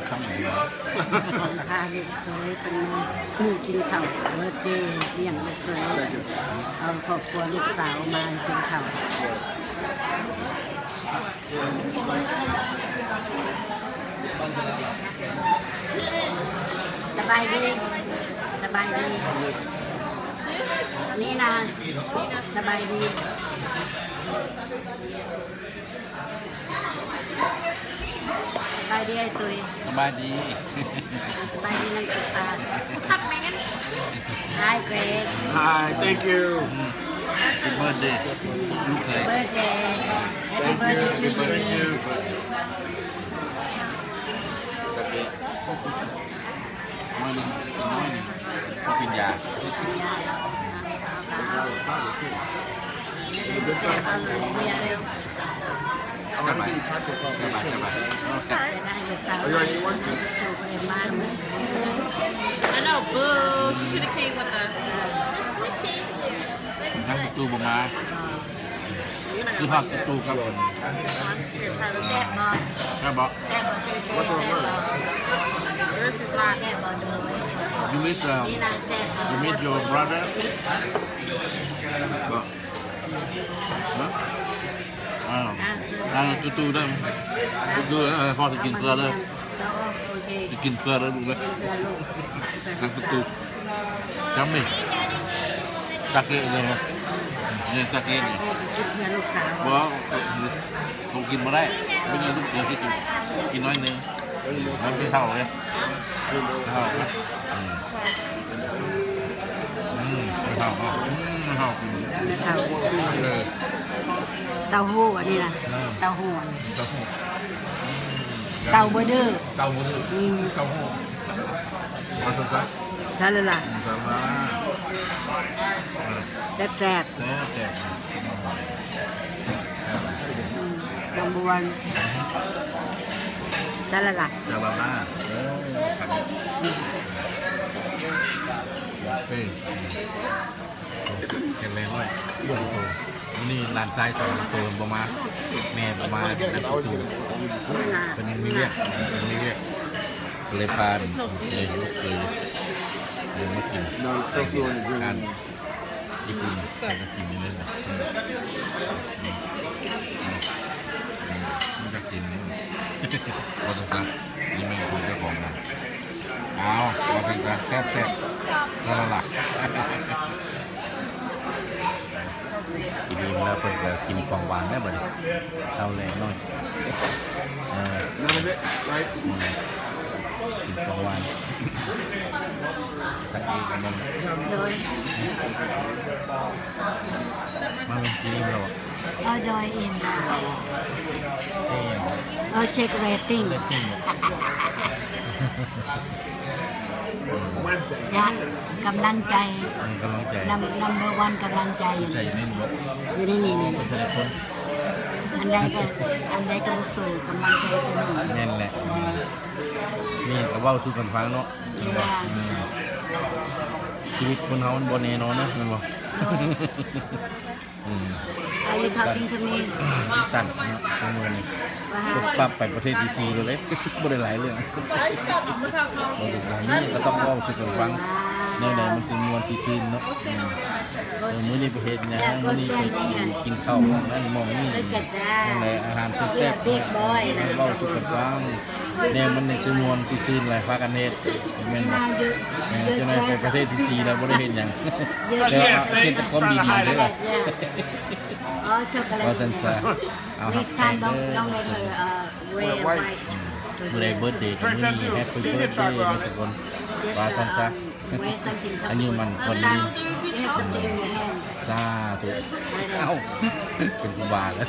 ทำอย่างไรของพาลูกเคยเป็นมือกินข้าวเมื่อเดย์เลี้ยงลูกเคยเอาครอบครัวลูกสาวมากินข้าวสบายดีสบายดีนี่นะสบายดีสบายดีไอ้ตุ้ยสบายดีสบายดีนั่งตุ๊กตาสักไหมกัน Hi Greg Hi, thank you. Happy birthday ลูกเคย birthday Happy Thank you. birthday Thank to you. you ตะเกียบน้อยหนึ่งเขากินยาสบายI know, boo. She should have came with us. นั่งตู้บ่มาคือภาคตู้ครับผม แซ่บบ่ แม่บอก แซ่บบ่ช่วยแซ่บบ่ Yours is not. แซ่บบ่โดย you meet นี่นางแซ่บบ่ you meet your brother บอกนะอ้าวตู้ได้ตู้พ่อจะกินเพื่อเลยจะกินเพื่อแล้วดูเลยนั่งตู้จำดิจักเกะเลยครับเนี่ยจักเกะเนี่ยบอกต้องกินมาได้ไม่งั้นลูกเสือกินน้อยนึงมันไม่เท่าเลยเท่าไหมไม่เท่าไม่เท่าเต้าหู้อันนี้นะเต้าหู้เต้าหู้เต้าบ่ดื้อเต้าหู้เต้าหู้มาสุดท้ายซาลาลาแซ่บแซ่บลำบวนซาลาลาซาลาลาเฮ้ยแข็งแรงด้วยนี่หลานชายตัวประมาณแม่ประมาณนั่นตูเป็นมีเรียกเลยพานเลยยุกเลยมากินการญี่ปุ่นมากินนี่เลยมันจะกินพอตรงกลางนี่ไม่คุยเจ้าของนะเอาพอตรงกลางแซ่บซาลาลากินดีแล้วเปิดกินของหวานได้บ่ดิเอาแรงหน่อยกินของหวานสักทีกันมันโดยมาเป็นทีมเราโดยอินเช็คเรตติ้งกำลังใจnumber one กำลังใจอยู่นี่อันใดก็สู่กำลังใจตัวนี้แน่นแหละนี่ก็ว่าสู้กันฟังเนาะชีวิตคนเฮามันบ่แน่นอนนะแม่นบ่Are you talking to me สั่นเมือนี่ปรับไปประเทศที่4เลยบ่ได้หลายเรื่องนี่ก็ต้องเว้าสู้กันฟังแนวไหนมันสิม่วนที่คืนเนาะมื้อนี้ประเทศเนี่ยมื้อนี้ไปกินข้าวนั่นมองนี่นั่นแหละอาหารแซ่บๆเว้าสู้กันฟังแนวมันในสิม่วนที่คืนหลายพากันเฮ็ดแม่นบ่จะได้ไปประเทศที่4แล้วบ่ได้เฮ็ดหยังแล้วเฮ็ดแต่ความดีๆเด้อchocolate next time don't let her wear white เบิร์ดเดย์ที่นี่แฮปปี้เบิร์ดเดย์ทุกคนว่าซันซะอันนี้มันคนนี้จ้าถูกเอ้าเป็นผู้บาแล้ว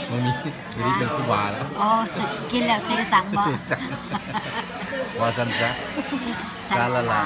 มันมีนี่เป็นผู้บาแล้วอ๋อกินแล้วเสียสังบ่ว่าซันซะซาลาลา